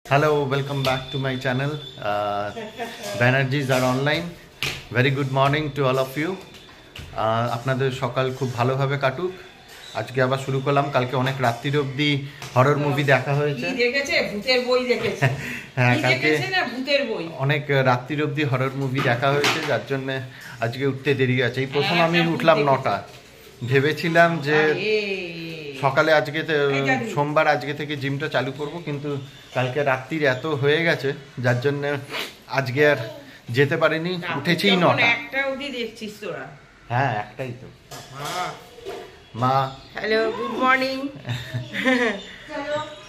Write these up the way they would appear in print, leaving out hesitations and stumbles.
Hello, welcome back to my channel. Banerjees are online. Very good morning to all of you. আপনাদের সকাল খুব ভালোভাবে কাটুক। আজকে আবার শুরু করলাম। কালকে অনেক রাত্রির অবধি হরর মুভি দেখা হয়েছে। কি দেখেছে? ভূতের বই দেখেছে। হ্যাঁ, কালকে না ভূতের বই। অনেক রাত্রির অবধি হরর মুভি দেখা হয়েছে, যার জন্য আজকে উঠতে দেরি আছে। এই প্রথম আমি উঠলাম 9টা। ভেবেছিলাম যে সকালে আজকে সোমবার আজকে থেকে জিমটা চালু করব, কিন্তু কালকে রাত্রির এত হয়ে গেছে যার জন্য আজকে আর যেতে পারিনি। উঠেছি 9টা। একটা অবধি দেখছিস তোরা? হ্যাঁ, একটাই তো। মা হ্যালো, গুড মর্নিং।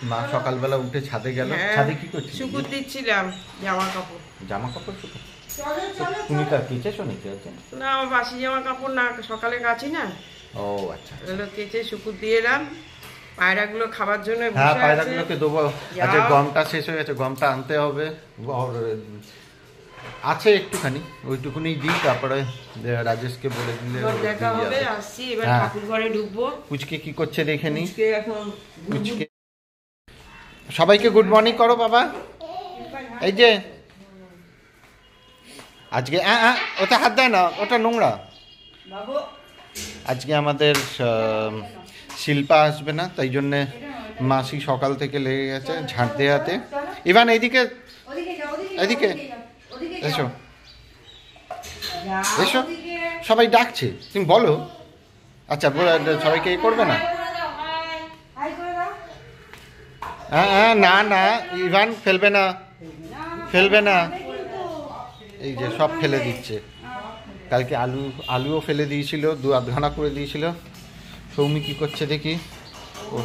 মা সকালবেলা উঠে ছাদে গেল। ছাদে কি করছিস? শুকুর দিচ্ছিলাম জামা কাপড়। জামা কাপড় শুকুর? তুমি কেচেছো নাকি? না, আমার বাসি জামা কাপড় না, সকালে কাচি না। ও আচ্ছা, এগুলো কেচে শুকুর দিয়ে এলাম। পায়রাগুলো খাবার জন্য বসে আছে। হ্যাঁ, পায়রাগুলোকে দেবো। আচ্ছা, গমটা শেষ হয়ে গেছে, গমটা আনতে হবে। আছে একটুখানি, ওইটুকুনি দিই, তারপরে রাজেশকে বলে দিলে দেখা হবে। আসছি এবার, ঠাকুর ঘরে ঢুকবো। পুচকে কি করছে দেখে নি। এখন পুচকে সবাইকে গুড মর্নিং করো বাবা। এই যে আজকে ওটা হাত দেয় না, ওটা নোংরা। বাবু আজকে আমাদের শিল্পা আসবে না, তাই জন্যে মাসি সকাল থেকে লেগে গেছে ঝাঁট দেওয়াতে। ইভান এইদিকে, এদিকে এসো এসো, সবাই ডাকছে, তুমি বলো। আচ্ছা, সবাইকে এই করবে না। হ্যাঁ না না, ইভান ফেলবে না, ফেলবে না। এই যে সব ফেলে দিচ্ছে। কালকে আলুও ফেলে দিয়েছিল, 2-8 করে দিয়েছিল। সৌমি কি করছে দেখি। ও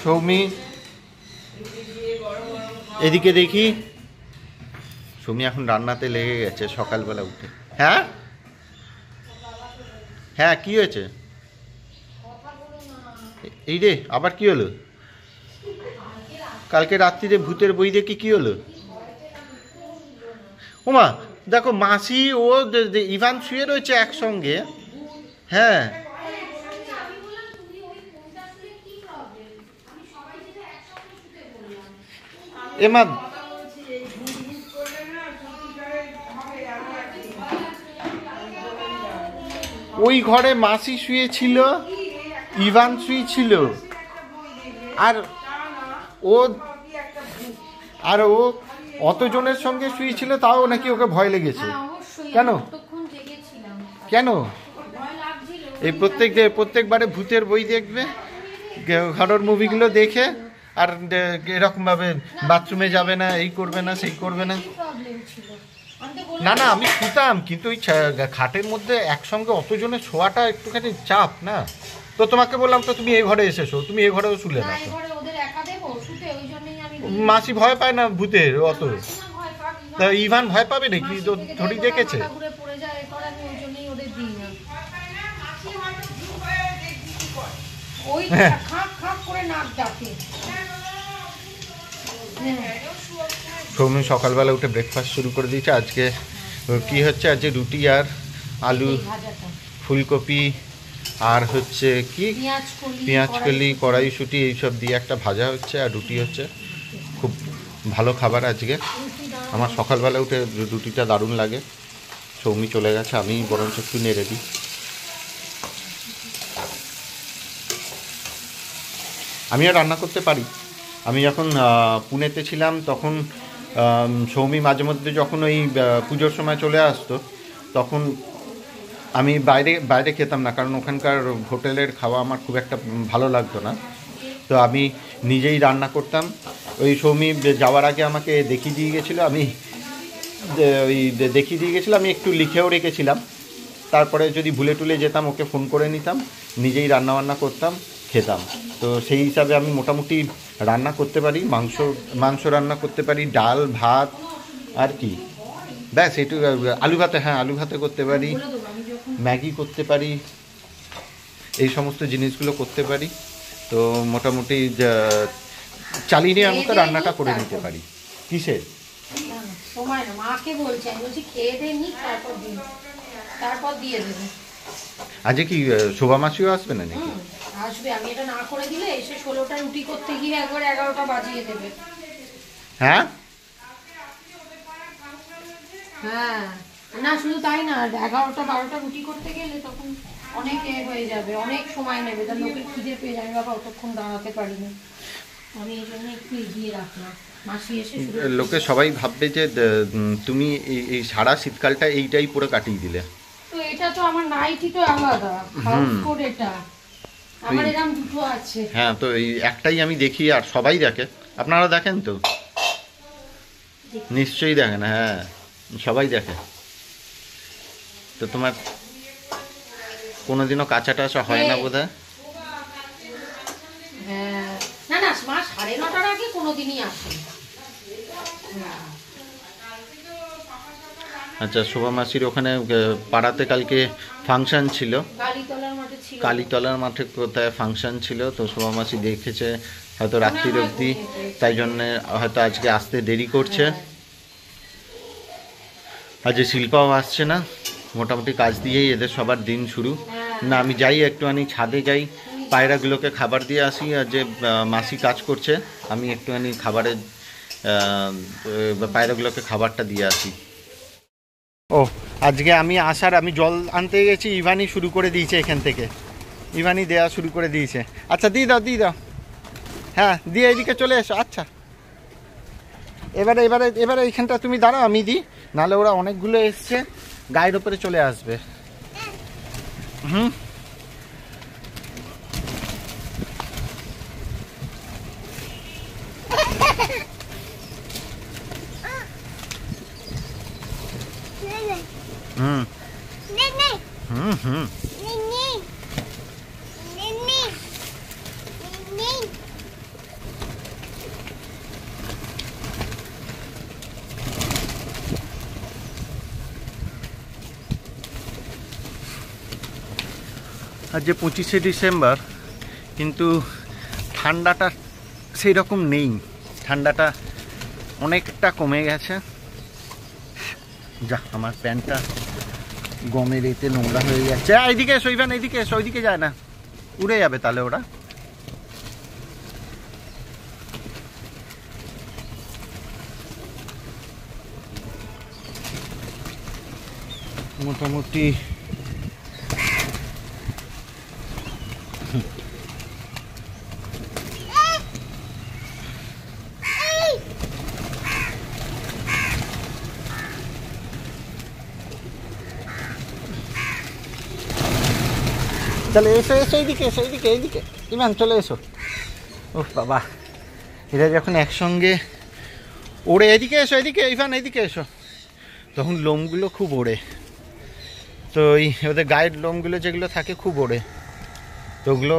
সৌমি এদিকে দেখি। সৌমি এখন রান্নাতে লেগে গেছে সকালবেলা উঠে। হ্যাঁ হ্যাঁ, কি হয়েছে? এই রে, আবার কি হলো? কালকে রাত্রিরে ভূতের বই দেখি কি হলো? ওমা, দেখো মাসি ও ইভান শুয়ে রয়েছে একসঙ্গে। হ্যাঁ, এমা ওই ঘরে মাসি শুয়েছিল, ইভান শুয়েছিল, আর ও অতজনের সঙ্গে শুয়েছিল, তাও নাকি ওকে ভয় লেগেছে। কেন কেন? এই প্রত্যেকবারে ভূতের বই দেখবে, হরর মুভিগুলো দেখে, আর এরকম ভাবে বাথরুমে যাবে না, এই করবে না, সেই করবে না। না না, আমি শুতাম, কিন্তু ওই খাটের মধ্যে একসঙ্গে অতজনের শোয়াটা একটুখানি চাপ না। তো তোমাকে বললাম তো তুমি এই ঘরে এসেছো, তুমি এই ঘরেও শুলে না। মাসি ভয় পায় না ভূতের অত। তা ইভান ভয় পাবে নাকি? থরি দেখেছে। সৌমি সকালবেলা উঠে ব্রেকফাস্ট শুরু করে দিয়েছে। আজকে কি হচ্ছে? আজকে রুটি আর আলু, ফুলকপি, আর হচ্ছে কি পেঁয়াজকলি, কড়াইশুঁটি, এইসব দিয়ে একটা ভাজা হচ্ছে, আর রুটি হচ্ছে। খুব ভালো খাবার আজকে। আমার সকালবেলা উঠে রুটিটা দারুণ লাগে। সৌমি চলে গেছে, আমি বরঞ্চ একটু নেড়ে দিই। আমিও রান্না করতে পারি। আমি যখন পুনেতে ছিলাম তখন সৌমি মাঝে মধ্যে যখন ওই পুজোর সময় চলে আসতো, তখন আমি বাইরে খেতাম না, কারণ ওখানকার হোটেলের খাওয়া আমার খুব একটা ভালো লাগতো না। তো আমি নিজেই রান্না করতাম। ওই সৌমি যাওয়ার আগে আমাকে দেখিয়ে দিয়ে গেছিলো, আমি আমি একটু লিখেও রেখেছিলাম। তারপরে যদি ভুলে টুলে যেতাম, ওকে ফোন করে নিতাম, নিজেই রান্নাবান্না করতাম, খেতাম। তো সেই হিসাবে আমি মোটামুটি রান্না করতে পারি। মাংস রান্না করতে পারি, ডাল ভাত, আর কি ব্যাস একটু আলু ভাতে, হ্যাঁ আলু ভাতে করতে পারি, ম্যাগি করতে পারি, এই সমস্ত জিনিসগুলো করতে পারি। তো মোটামুটি চালিয়ে নেওয়ার মতো রান্নাটা করে নিতে পারি। কিসের সময় না, মাকে বলছি, আমি বলছি খেয়ে দিয়ে নি, তারপর দিয়ে দেবে। আজকে কি শোভা মাসিও আসবে না নাকি? আসবে, আমি এটা না করে দিলে এসে 16টা রুটি করতে গিয়ে একবার 11টা বাজিয়ে দেবে। হ্যাঁ হ্যাঁ, না শুধু তাই না, 11টা 12টা রুটি করতে গেলে তখন অনেক হয়ে যাবে, অনেক সময় নেবে, তার লোকের খিদে পেয়ে যাবে, বাবা অতক্ষণ দাঁড়াতে পারিনি, আমি এই জন্য একটু এগিয়ে রাখলাম। মাসি এসে লোকে সবাই ভাববে যে তুমি এই সারা শীতকালটা এইটাই পুরো কাটিয়ে দিলে। তো এটা তো আমার নাইটি তো আলাদা, হাউস কোট এটা আমার এরকম দুটো আছে। হ্যাঁ, তো এই একটাই আমি দেখি আর সবাই দেখে। আপনারা দেখেন তো? নিশ্চয়ই দেখেন। হ্যাঁ, সবাই দেখে। তো তোমার কোনোদিনও কাঁচা টাচা হয় না বোধহয়? হ্যাঁ, না না, মা 9:30টার আগে কোনোদিনই আসে না। আচ্ছা, শোভা মাসির ওখানে পাড়াতে কালকে ফাংশন ছিল, কালীতলার মাঠে কোথায় ফাংশন ছিল, তো শোভা মাসি দেখেছে হয়তো রাত্রির অবধি, তাই জন্য হয়তো আজকে আসতে দেরি করছে। আজকে শিল্পাও আসছে না, মোটামুটি কাজ দিয়েই এদের সবার দিন শুরু। না, আমি যাই একটুখানি ছাদে যাই, পায়রাগুলোকে খাবার দিয়ে আসি, আর যে মাসি কাজ করছে আমি একটুখানি খাবারের পায়রাগুলোকে খাবারটা দিয়ে আসি। ও, আজকে আমি আমি জল আনতে গেছি, ইভানি শুরু করে দিয়েছে এখান থেকে, ইভানি দেওয়া শুরু করে দিয়েছে। আচ্ছা, দিয়ে দাও। হ্যাঁ, দিয়ে এইদিকে চলে এসো। আচ্ছা, এবারে এইখানটা তুমি দাঁড়াও, আমি দিই, নাহলে ওরা অনেকগুলো এসছে, গায়ের ওপরে চলে আসবে। হুম, হুম হুম হুম আজ যে 25শে ডিসেম্বর, কিন্তু ঠান্ডাটা সেই রকম নেই, ঠান্ডাটা অনেকটা কমে গেছে। যা, আমার প্যান্টটা গমের এতে নোংরা হয়ে যাচ্ছে। এইদিকে এসো ইভান, এইদিকে এসো, ওইদিকে যায় না, উড়ে যাবে তাহলে ওরা। মোটামুটি চলে এসো এইদিকে ইমান, চলে এসো। ও বাবা, এরা যখন একসঙ্গে ওড়ে, এদিকে এসো, ইভান এইদিকে এসো, তখন লোমগুলো খুব ওড়ে, তো ওদের গায়ের লোমগুলো যেগুলো থাকে খুব ওড়ে, তো ওগুলো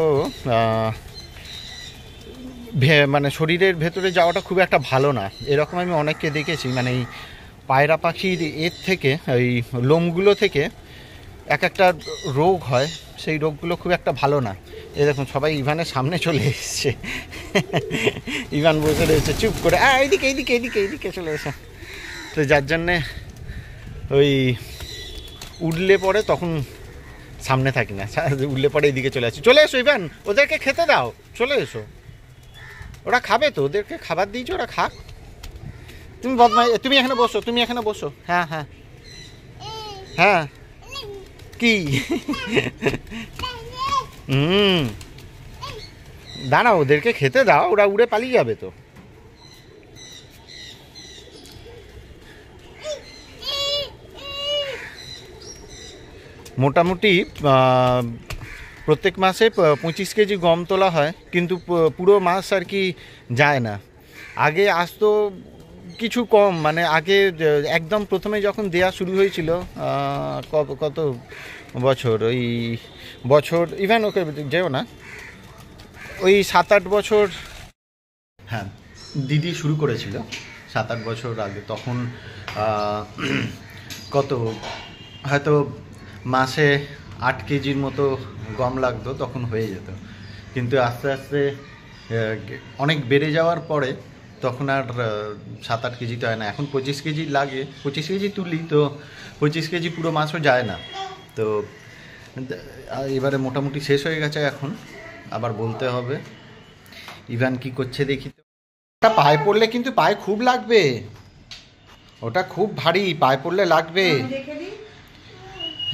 মানে শরীরের ভেতরে যাওয়াটা খুব একটা ভালো না। এরকম আমি অনেককে দেখেছি, মানে এই পায়রা পাখির এর থেকে, এই লোমগুলো থেকে একটা রোগ হয়, সেই রোগগুলো খুব একটা ভালো না। এই দেখুন, সবাই ইভানের সামনে চলে এসছে, ইভান বসে রয়েছে চুপ করে। এইদিকে চলে এসে, তো যার জন্যে ওই উঠলে পরে তখন সামনে থাকি না, উঠলে পরে এইদিকে চলে আসি। চলে এসো ইভান, ওদেরকে খেতে দাও, চলে এসো, ওরা খাবে তো, ওদেরকে খাবার দিয়েছো, ওরা খাক। তুমি বদমাই, তুমি এখানে বসো। হ্যাঁ হ্যাঁ হ্যাঁ, কি দাঁড়াও, ওদেরকে খেতে দাও, ওরা উড়ে পালিয়ে যাবে তো। মোটামুটি প্রত্যেক মাসে 25 কেজি গম তোলা হয়, কিন্তু পুরো মাস আর কি যায় না। আগে আসতো কিছু কম, মানে আগে একদম প্রথমে যখন দেয়া শুরু হয়েছিল, কত বছর, ওই বছর ইভেন ওকে যেও না, ওই 7-8 বছর, হ্যাঁ দিদি শুরু করেছিল 7-8 বছর আগে, তখন কত হয়তো মাসে 8 কেজির মতো গম লাগতো, তখন হয়ে যেত। কিন্তু আস্তে আস্তে অনেক বেড়ে যাওয়ার পরে তখন আর 7-8 কেজিতে হয় না, এখন 25 কেজি লাগে, 25 কেজি তুলি, তো 25 কেজি পুরো মাসও যায় না। তো এবারে মোটামুটি শেষ হয়ে গেছে, এখন আবার বলতে হবে। ইভান কি করছে দেখি তো। ওটা পায়ে পড়লে কিন্তু পায়ে খুব লাগবে, ওটা খুব ভারী, পায়ে পড়লে লাগবে।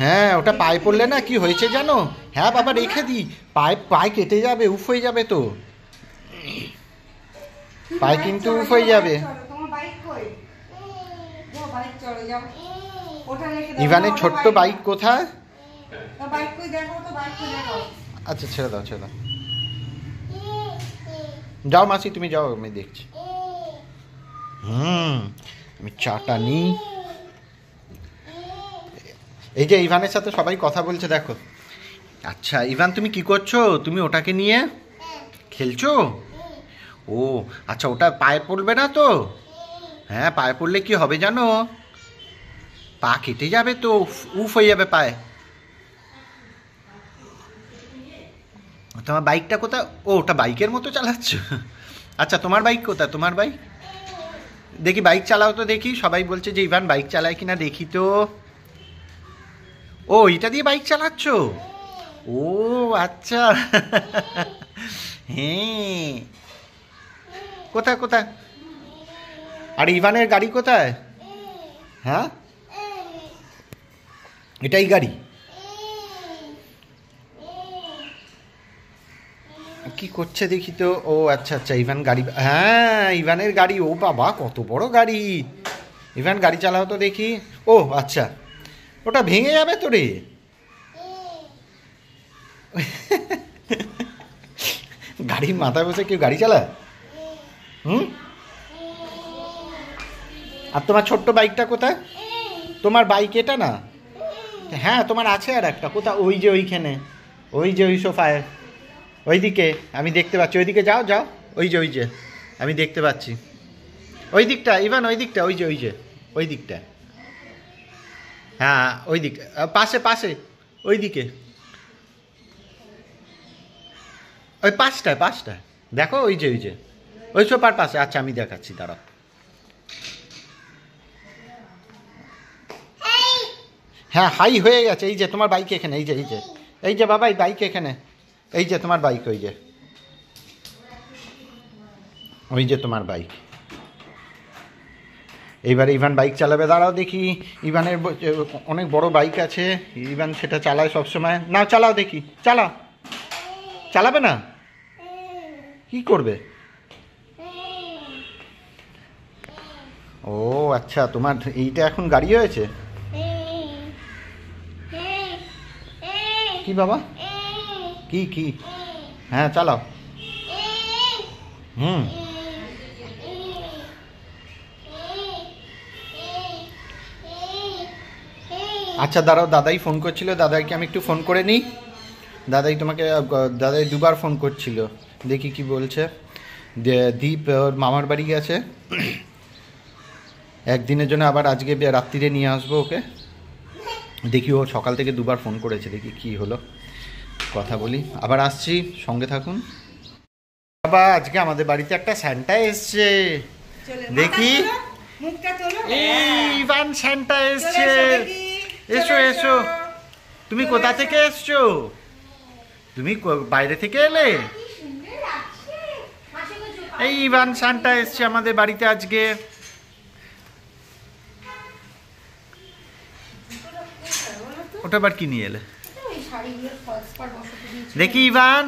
হ্যাঁ ওটা পায়ে পড়লে না কি হয়েছে জানো? হ্যাঁ বাবা রেখে দি, পায়ে কেটে যাবে, উফ হয়ে যাবে তো, পায়ে কিন্তু উফ হয়ে যাবে। ইভানের ছোট্ট বাইক কোথায়? আচ্ছা ছেড়ে দাও ছেড়ে দাও, যাও মাসি তুমি যাও, আমি দেখছি। আমি চাটা নিই। এই যে ইভানের সাথে সবাই কথা বলছে দেখো। আচ্ছা ইভান তুমি কি করছো? তুমি ওটাকে নিয়ে খেলছো? ও আচ্ছা, ওটা পায়ে পড়বে না তো? হ্যাঁ পায়ে পড়লে কি হবে জানো? পা কেটে যাবে তো, উফ হয়ে যাবে পায়ে। তোমার বাইকটা কোথায়? ও ওটা বাইকের মতো চালাচ্ছ? আচ্ছা তোমার বাইক কোথায়? তোমার বাইক দেখি, বাইক চালাও তো দেখি। সবাই বলছে যে ইভান বাইক চালায় কিনা দেখি তো। ও এটা দিয়ে বাইক চালাচ্ছ? ও আচ্ছা। হ্যাঁ কোথায় কোথায়? আর ইভানের গাড়ি কোথায়? হ্যাঁ এটাই গাড়ি? কি করছে দেখি তো। ও আচ্ছা আচ্ছা ইভান গাড়ি, হ্যাঁ ইভানের গাড়ি। ও বাবা কত বড় গাড়ি! ইভান গাড়ি চালাও তো দেখি। ও আচ্ছা, ওটা ভেঙে যাবে তো রে। গাড়ির মাথায় বসে কেউ গাড়ি চালায়? আর তোমার ছোট্ট বাইকটা কোথায়? তোমার বাইক এটা না? হ্যাঁ তোমার আছে আর একটা, কোথায়? ওই যে ওইখানে, ওই যে ওই সোফায়, ওইদিকে আমি দেখতে পাচ্ছি। ওইদিকে যাও যাও, ওই যে আমি দেখতে পাচ্ছি ওই দিকটা। ইভান ওই দিকটা, ওই যে ওই দিকটা। হ্যাঁ ওই দিকটা, পাশে পাশে ওই দিকে, ওই পাঁচটায় দেখো, ওই যে ওই সোফার পাশে। আচ্ছা আমি দেখাচ্ছি দাঁড়াও। হ্যাঁ হাই হয়ে গেছে। এই যে তোমার বাইক এখানে, এই যে বাবা এই বাইক এখানে, এই যে তোমার বাইক, ওই যে তোমার বাইক। এইবারে ইভান বাইক চালাবে, দাঁড়াও দেখি। ইভানের অনেক বড় বাইক আছে, ইভান সেটা চালায় সবসময়। না চালাও দেখি, চালাবে না? কি করবে? ও আচ্ছা, তোমার এইটা এখন গাড়ি হয়েছে? কি বাবা? কি? হ্যাঁ চালাও। আচ্ছা দাঁড়াও, দাদাই ফোন করছিল, দাদাইকে আমি একটু ফোন করে নিই। দাদাই দুবার ফোন করছিল, দেখি কি বলছে। দীপ ওর মামার বাড়ি গেছে একদিনের জন্য, আবার আজকে রাত্রিরে নিয়ে আসবো ওকে। দেখি ও সকাল থেকে দুবার ফোন করেছে, দেখি কি হলো, কথা বলি। আবার আসছি, সঙ্গে থাকুন। বাবা আজকে আমাদের বাড়িতে একটা স্যান্টা এসছে, দেখি। ইভান স্যান্টা এসছে। এসো। তুমি কোথা থেকে এসছো? তুমি বাইরে থেকে এলে? এই ইভান সান্টা এসছে আমাদের বাড়িতে আজকে। ওটা আবার কি নিয়ে এলে দেখি? ইভান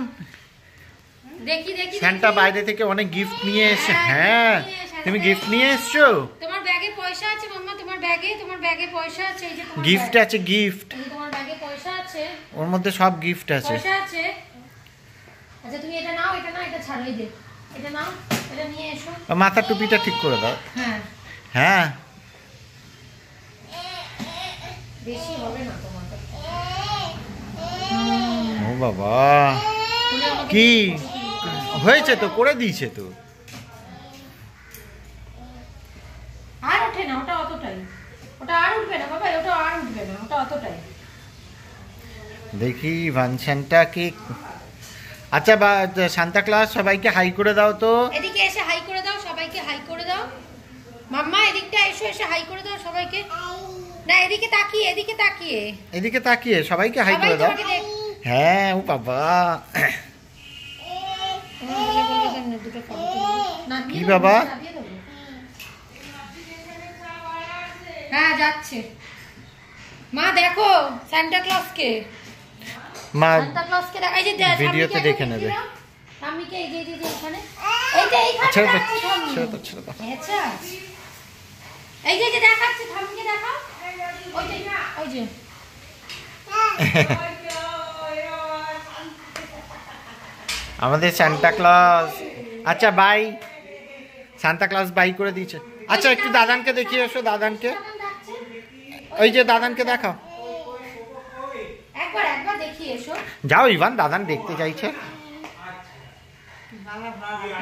সান্টা বাইরে থেকে অনেক গিফট নিয়ে এসছে। হ্যাঁ তুমি গিফট নিয়ে এসছো? তোমার ব্যাগে পয়সা আছে মাম্মা, তোমার ব্যাগে পয়সা আছে। এই যে গিফট আছে, গিফট। তোমার ব্যাগে পয়সা আছে, ওর মধ্যে সব গিফট আছে। পয়সা আছে। আচ্ছা তুমি এটা নাও, এটা ছাড়ো, এই যে এটা নাও, এটা নিয়ে এসো। মাথার টুপিটা ঠিক করে দাও। হ্যাঁ বেশি হবে না তোমার। ও বাবা, কি হয়েছে? তো করে দিয়েছে তো। আর ওঠে না, ওটা অতটাই, ওটা আর উঠবে না বাবা, ওটা আর উঠবে না, ওটা অতটাই। দেখি ইভান সান্টা কি। আচ্ছা সান্তা ক্লাস সবাইকে হাই করে দাও তো। এদিকে এসে হাই করে দাও, সবাইকে হাই করে দাও। মাম্মা এদিকটা এসে হাই করে দাও সবাইকে। না এদিকে তাকিয়ে, এদিকে তাকিয়ে, এদিকে তাকিয়ে সবাইকে হাই করে দাও। হ্যাঁ ও বাবা, কি বাবা? হ্যাঁ যাচ্ছে। মা দেখো সান্টা ক্লজকে, মা সান্টা ক্লজকে দেখা, এই যে ভিডিওতে দেখে নেবে। স্বামীকে এই যে এখানে, এই যে এইখানে ছেড়ে দাও, যাচ্ছে স্বামী। ছেড়ে দাও, ছেড়ে দাও। আচ্ছা এই যে দেখাচ্ছে, স্বামীকে দেখাও, ওই যে ওই যে আমাদের সান্টা ক্লজ। আচ্ছা বাই, সান্টা ক্লজ বাই করে দিয়েছে। আচ্ছা একটু দাদানকে দেখিয়ে এসো, দাদানকে, ওই যে দাদানকে দেখাও। একবার একবার দেখিয়ে এসো। যাও ইভান, দাদান দেখতে চাইছে।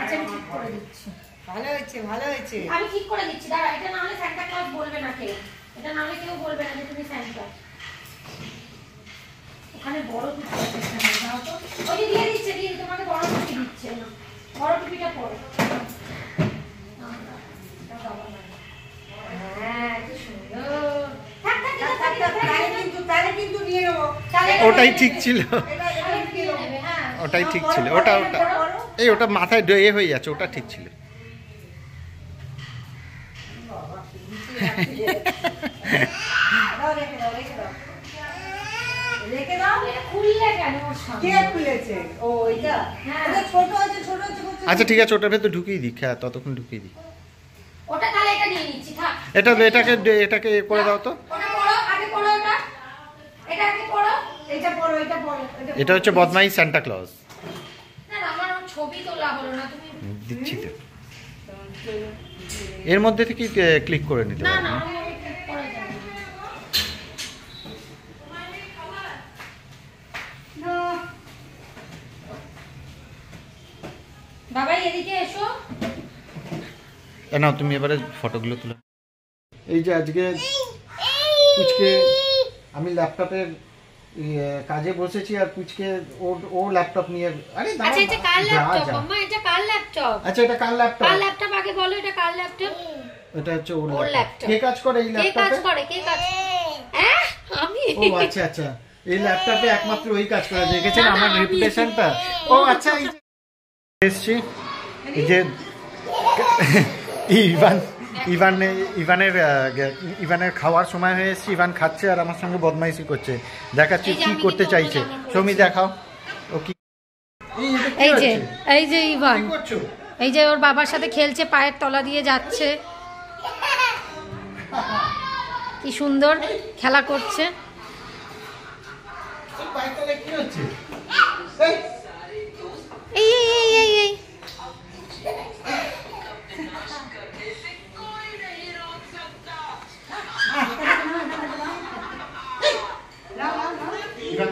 আচ্ছা আমি ঠিক করে দিচ্ছি। ভালো হয়েছে, ভালো হয়েছে। আমি ঠিক করে দিচ্ছি, দাঁড়া। এটা না হলে সান্টা ক্লজ বলবে না কেউ, এটা না হলে কেউ বলবে না যে তুমি সান্টা। ওখানে বড় টুপি আছে, দাও তো। ওই যে দিয়ে দিচ্ছে, দিয়ে তোমাকে বড় টুপি দিচ্ছে, বড় টুপিটা পরো। হ্যাঁ কি সুন্দর। থাক থাক থাক থাক, তাহলে কিন্তু নিয়ে নেবো। ওটাই ঠিক ছিল, ওটাই ঠিক ছিল। ওটা ওটা এই ওটা মাথায় ডয়ে হয়ে যাচ্ছে, ওটা ঠিক ছিল। রেখে দাও। খুললে কেন ওর সামনে? কে খুলেছে? ও এটা ছোট আছে, ছোট আছে। আচ্ছা ঠিক আছে, ওটার ভেতর ঢুকিয়ে দিই, হ্যাঁ ততক্ষণ ঢুকিয়ে দিই। ওটা তাহলে এটা নিয়ে নিচ্ছি, থাক। এটাকে করে দাও তো। ওটা পড়ো, আগে পড়ো ওটা। এটা আগে পড়ো। এটা পড়ো, এটা পড়ো। এটা হচ্ছে বদমাইশ সান্টা ক্লজ। না আমার ছবি তোলা হলো না, তুমি দিচ্ছি তো, এর মধ্যে থেকে ক্লিক করে নিতে না পারো। না আমি ঠিক করা যাবে না। বাবাই এদিকে এসো। নাও তুমি এবারে ফটোগুলো তুলো। এই যে আজকে পুচকে, আমি ল্যাপটপের কাজে বসেছি আর পুচকে ও ল্যাপটপ নিয়ে, আরে আচ্ছা এটা কার ল্যাপটপ মাম্মা? এটা কার ল্যাপটপ? আচ্ছা এটা কার ল্যাপটপ? কার ল্যাপটপ আগে বলো, এটা কার ল্যাপটপ? এটা হচ্ছে ওর ওর ল্যাপটপ। ল্যাপটপ। কে কাজ করে এই কে কাজ ল্যাপটপে? করে? কে কাজ? আমি। ও আচ্ছা আচ্ছা, এই ল্যাপটপে একমাত্র ওই কাজ করে, দেখেছেন না, না, আমার আমি। রেপুটেশনটা। ও আচ্ছা, এই যে এসছি, এই যে ইভানের খাওয়ার সময় হয়ে এসেছি। ইভান খাচ্ছে আর আমার সঙ্গে বদমাইশি করছে, দেখাচ্ছি এই যে কি আমি করতে কিন্তু চাইছে। জামা পরেছি। সৌমি দেখাও ও কি। এই যে ইভান, কি করছো? এই যে ওর বাবার সাথে খেলছে, পায়ের তলা দিয়ে যাচ্ছে, কি সুন্দর খেলা করছে। ওর পায়ের তলায় কি হচ্ছে? এই এই এই এই ইভান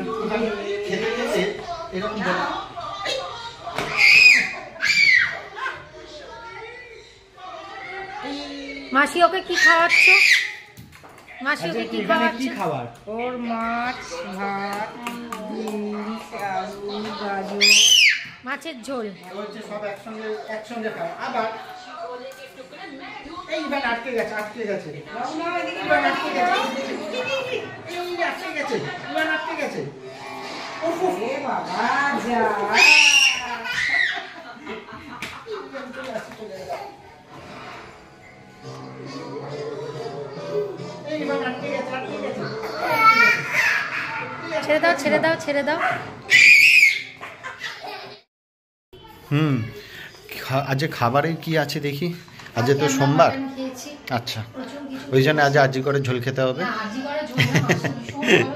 খেতে খেতে এরকম বলে। মাসি ওকে কি খাওয়াচ্ছ? মাসি ওকে কি খাওয়াচ্ছ? কি খাবার? ওর মাছ, ভাত, বিনস, আলু, গাজর, মাছের ঝোল। হচ্ছে সব একসঙ্গে খায়। আবার এই ইভান আটকে গেছে, আটকে গেছে। ইভান আটকে গেছে, এই আটকে গেছে, ইভান আটকে গেছে। এ বাবা যা। এই ইভান আটকে গেছে, আটকে গেছে। ছেড়ে দাও ছেড়ে দাও ছেড়ে দাও। আজ খাবারে কি আছে দেখি। আজ তো সোমবার। আচ্ছা, ওই জন্য আজ করে ঝোল খেতে হবে।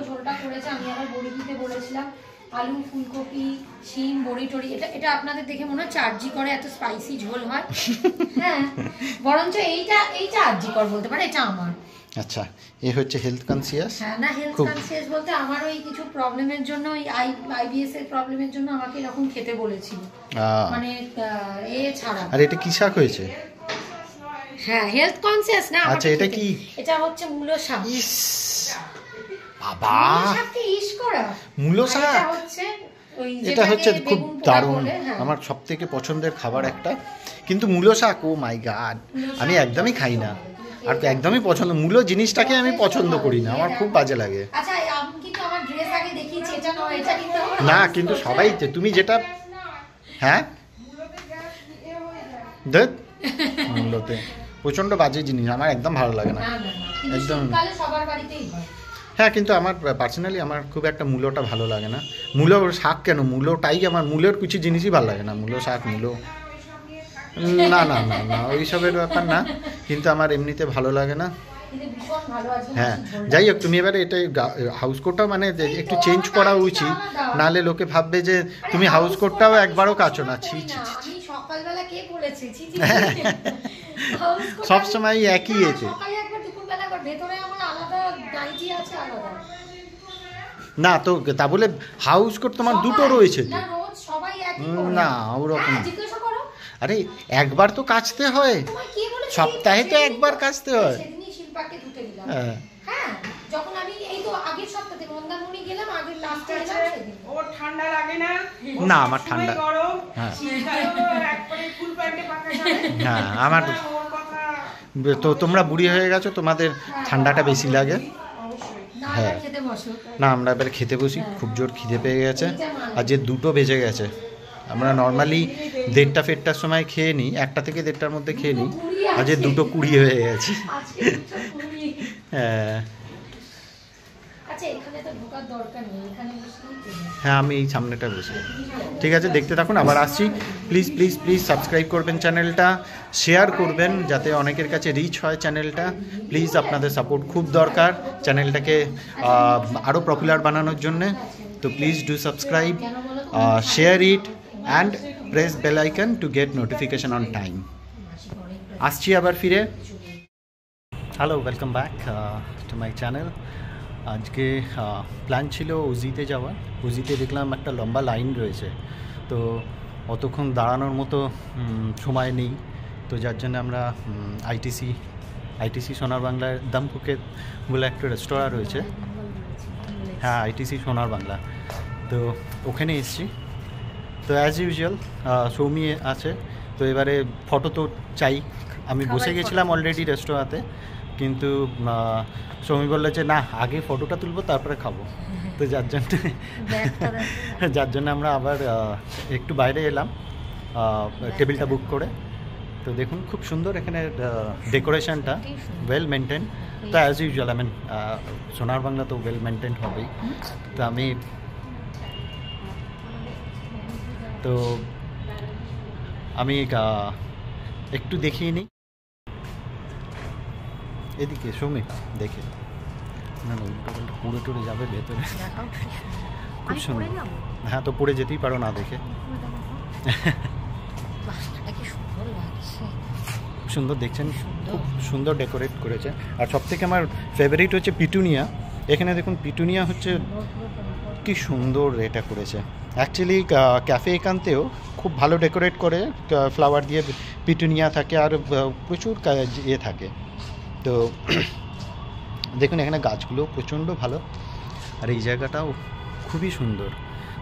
ঝোলটা করেছে, আমি আবার বড়ি দিতে বলেছিলাম। আলু, ফুলকপি, শিম, বড়ি টড়ি। এটা আপনাদের দেখে মনে হচ্ছে আরজি করে এত স্পাইসি ঝোল হয়। হ্যাঁ, বরঞ্চ এইটা আরজি কর বলতে পারে, এটা আমার। আচ্ছা, এ হচ্ছে হেলথ কনসিয়াস। হ্যাঁ না, হেলথ কনসিয়াস বলতে আমার ওই কিছু প্রবলেমের জন্য, ওই আইবিএস এর প্রবলেমের জন্য আমাকে এরকম খেতে বলেছিল, মানে এ ছাড়া। আর এটা কি শাক হয়েছে? হ্যাঁ, হেলথ কনসিয়াস না। আচ্ছা, এটা কি? এটা হচ্ছে মূলো শাক। ইস বাবা, মূলো শাককে ইস করা। মূলো শাক। এটা হচ্ছে ওই এটা হচ্ছে খুব বেগুন পোড়া দারুণ, বলে, হ্যাঁ। আমার সবথেকে পছন্দের খাবার একটা। কিন্তু মূলো শাক, ও মাই গড, আমি একদমই খাই না। আর তো একদমই পছন্দ, মূলো জিনিসটাকে আমি পছন্দ করি না, আমার খুব বাজে লাগে। আচ্ছা আমি কিন্তু আমার ড্রেস আগে দেখিয়েছি, এটা নয়, এটা কিন্তু না কিন্তু সবাই তুমি যেটা, হ্যাঁ দেখ মূলোতে প্রচণ্ড বাজে জিনিস, আমার একদম ভালো লাগে না একদম। সবার বাড়িতেই হয়। হ্যাঁ কিন্তু আমার পার্সোনালি আমার খুব একটা মূলোটা ভালো লাগে না। মূলো শাক কেন, মূলোটাই আমার, মূলোর কিছু জিনিসই ভালো লাগে না, মূলো শাক মূলো না না না না ওইসবের ব্যাপার না, কিন্তু আমার এমনিতে ভালো লাগে না। হ্যাঁ যাই হোক, তুমি এবারে এটা হাউস কোটটাও মানে একটু চেঞ্জ করা উচিত, নাহলে লোকে ভাববে যে তুমি হাউস কোটটাও একবারও কাচো না। ছি ছি ছি, সকালবেলা কে বলেছে ছি ছি, সব সময় একই এতে। না তো তা বলে হাউস কোট তোমার দুটো রয়েছে তো? না ওরকম, আরে একবার তো কাচতে হয়, সপ্তাহে তো একবার কাচতে হয়। হ্যাঁ যখন আমি এই তো আগের সপ্তাহে মন্দারমণি গেলাম, আগের লাস্টে গেলাম সেদিন। ওর ঠান্ডা লাগে না? না আমার ঠান্ডা, হ্যাঁ হ্যাঁ আমার তো, তোমরা বুড়ি হয়ে গেছো, তোমাদের ঠান্ডাটা বেশি লাগে। হ্যাঁ না আমরা এবার খেতে বসি, খুব জোর খিদে পেয়ে গেছে, আর যে 2টো বেজে গেছে। আমরা নর্মালি 1:30-1:30টার সময় খেয়ে নিই, 1টা থেকে 1:30টার মধ্যে খেয়ে নিই, আর যে 2:20 হয়ে গেছে। হ্যাঁ হ্যাঁ আমি এই সামনেটা বসি। ঠিক আছে দেখতে থাকুন, আবার আসছি। প্লিজ প্লিজ প্লিজ সাবস্ক্রাইব করবেন চ্যানেলটা, শেয়ার করবেন যাতে অনেকের কাছে রিচ হয় চ্যানেলটা। প্লিজ আপনাদের সাপোর্ট খুব দরকার চ্যানেলটাকে আরও পপুলার বানানোর জন্যে। তো please do subscribe, share it and press bell icon to get notification on time. আসছি আবার ফিরে। Hello, welcome back to my channel. আজকে প্ল্যান ছিল উজিতে যাওয়ার। উজিতে দেখলাম একটা লম্বা লাইন রয়েছে, তো অতক্ষণ দাঁড়ানোর মতো সময় নেই, তো যার জন্য আমরা আইটিসি সোনার বাংলায় দম ফুকেট বলে একটা রেস্তোরাঁ রয়েছে, হ্যাঁ আইটিসি সোনার বাংলা, তো ওখানে এসেছি। তো অ্যাজ ইউজুয়াল সৌমি আছে, তো এবারে ফটো তো চাই। আমি বসে গেছিলাম অলরেডি রেস্তোরাঁতে, কিন্তু সৌমি বললো যে না আগে ফটোটা তুলবো তারপরে খাবো, তো যার জন্য আমরা আবার একটু বাইরে এলাম টেবিলটা বুক করে। তো দেখুন খুব সুন্দর এখানে ডেকোরেশনটা, ওয়েল মেনটেন। তো অ্যাজ ইউজুয়াল আই মিন সোনার বাংলা তো ওয়েল মেনটেন হবেই। তো আমি একটু দেখিয়ে নিই এদিকে, সৌমি দেখে না না উল্টো পুরো টুরে যাবে ভেতরে, খুব সুন্দর। হ্যাঁ তো পড়ে যেতেই পারো না দেখে, খুব সুন্দর দেখছেন, খুব সুন্দর ডেকোরেট করেছে। আর সবথেকে আমার ফেভারিট হচ্ছে পিটুনিয়া। এখানে দেখুন পিটুনিয়া হচ্ছে কি সুন্দর এটা করেছে। অ্যাকচুয়ালি ক্যাফে একান্তেও খুব ভালো ডেকোরেট করে, ফ্লাওয়ার দিয়ে পিটুনিয়া থাকে আর প্রচুর ইয়ে থাকে। তো দেখুন এখানে গাছগুলো প্রচণ্ড ভালো, আর এই জায়গাটাও খুবই সুন্দর।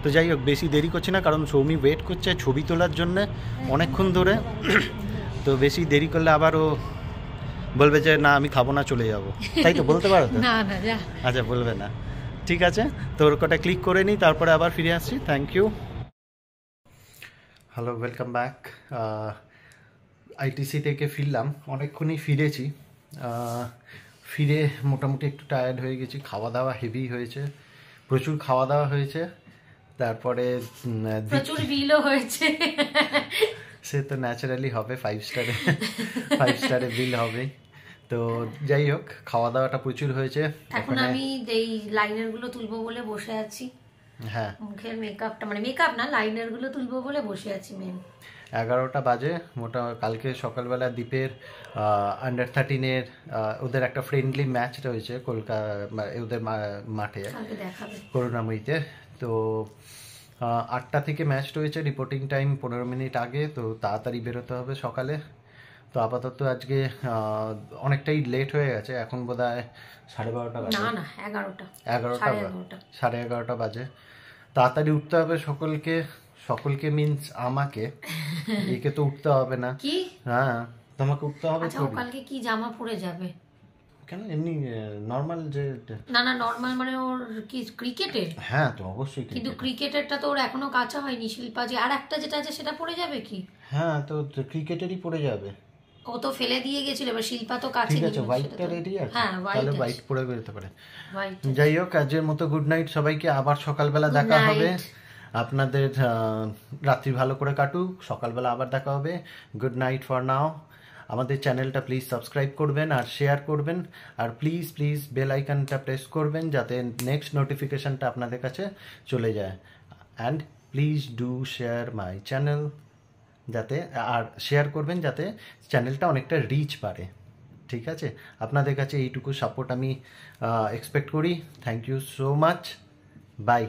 তো যাই হোক বেশি দেরি করছি না, কারণ সৌমি ওয়েট করছে ছবি তোলার জন্যে অনেকক্ষণ ধরে। তো বেশি দেরি করলে আবারও বলবে যে না আমি খাবো না চলে যাব, তাই তো বলতে পারো তো? আচ্ছা বলবে না, ঠিক আছে। তো ওর কটা ক্লিক করে নিই, তারপরে আবার ফিরে আসছি। Thank you. Hello, welcome back. ITC থেকে ফিরলাম, অনেকক্ষণই ফিরেছি। ফিরে মোটামুটি একটু টায়ার্ড হয়ে গেছি, খাওয়া দাওয়া হেভি হয়েছে, প্রচুর খাওয়া দাওয়া হয়েছে, তারপরে প্রচুর বিলও হয়েছে। সে তো ন্যাচারালি হবে, 5 স্টারে বিল হবেই। তো যাই হোক খাওয়া দাওয়াটা প্রচুর হয়েছে। এখন আমি এই লাইনার গুলো তুলবো বলে বসে আছি। হ্যাঁ মুখের মেকআপটা মানে মেকআপ না, লাইনার গুলো তুলবো বলে বসে আছি। মেন 11টা বাজে মোটা। কালকে সকালবেলা দ্বীপের আন্ডার 13-এর ওদের একটা ফ্রেন্ডলি ম্যাচ রয়েছে কলকাতা ওদের মাঠে করুণাময়ীতে। তো 8টা থেকে ম্যাচ রয়েছে, রিপোর্টিং টাইম 15 মিনিট আগে, তো তাড়াতাড়ি বেরোতে হবে সকালে। তো আপাতত আজকে অনেকটাই লেট হয়ে গেছে, এখন বোধহয় 12:30 বাজে, না 11:30 বাজে। তাড়াতাড়ি উঠতে হবে সকলকে মিন্স আমাকে, একে তো উঠতে হবে না। হ্যাঁ তোমাকে উঠতে হবে। আচ্ছা ও কালকে কি জামা পরে যাবে? কেন এমনি নর্মাল যে? না না নর্মাল মানে ওর কি ক্রিকেটের? হ্যাঁ তো অবশ্যই। কিন্তু ক্রিকেটেরটা তো ওর এখনো কাঁচা হয়নি শিল্পা, যে আর একটা যেটা আছে সেটা পরে যাবে কি? হ্যাঁ তো ক্রিকেটেরই পরে যাবে। ও তো ফেলে দিয়ে গেছিল, এবার শিল্পা তো কাছে। ঠিক আছে, হোয়াইটটা রেডি আছে, হ্যাঁ তাহলে হোয়াইট পরে যেতে পারে। হোয়াইট। যাই হোক, আজকের মতো গুড নাইট সবাইকে, আবার সকালবেলা দেখা হবে। আপনাদের রাত্রি ভালো করে কাটুক, সকালবেলা আবার দেখা হবে। Good night for now. আমাদের চ্যানেলটা প্লিজ সাবস্ক্রাইব করবেন আর শেয়ার করবেন, আর প্লিজ প্লিজ বেল আইকনটা প্রেস করবেন যাতে নেক্সট নোটিফিকেশনটা আপনাদের কাছে চলে যায়। And please do share my channel, যাতে আর শেয়ার করবেন যাতে চ্যানেলটা অনেকটা রিচ বাড়ে। ঠিক আছে, আপনাদের কাছে এইটুকু সাপোর্ট আমি এক্সপেক্ট করি। Thank you so much, by.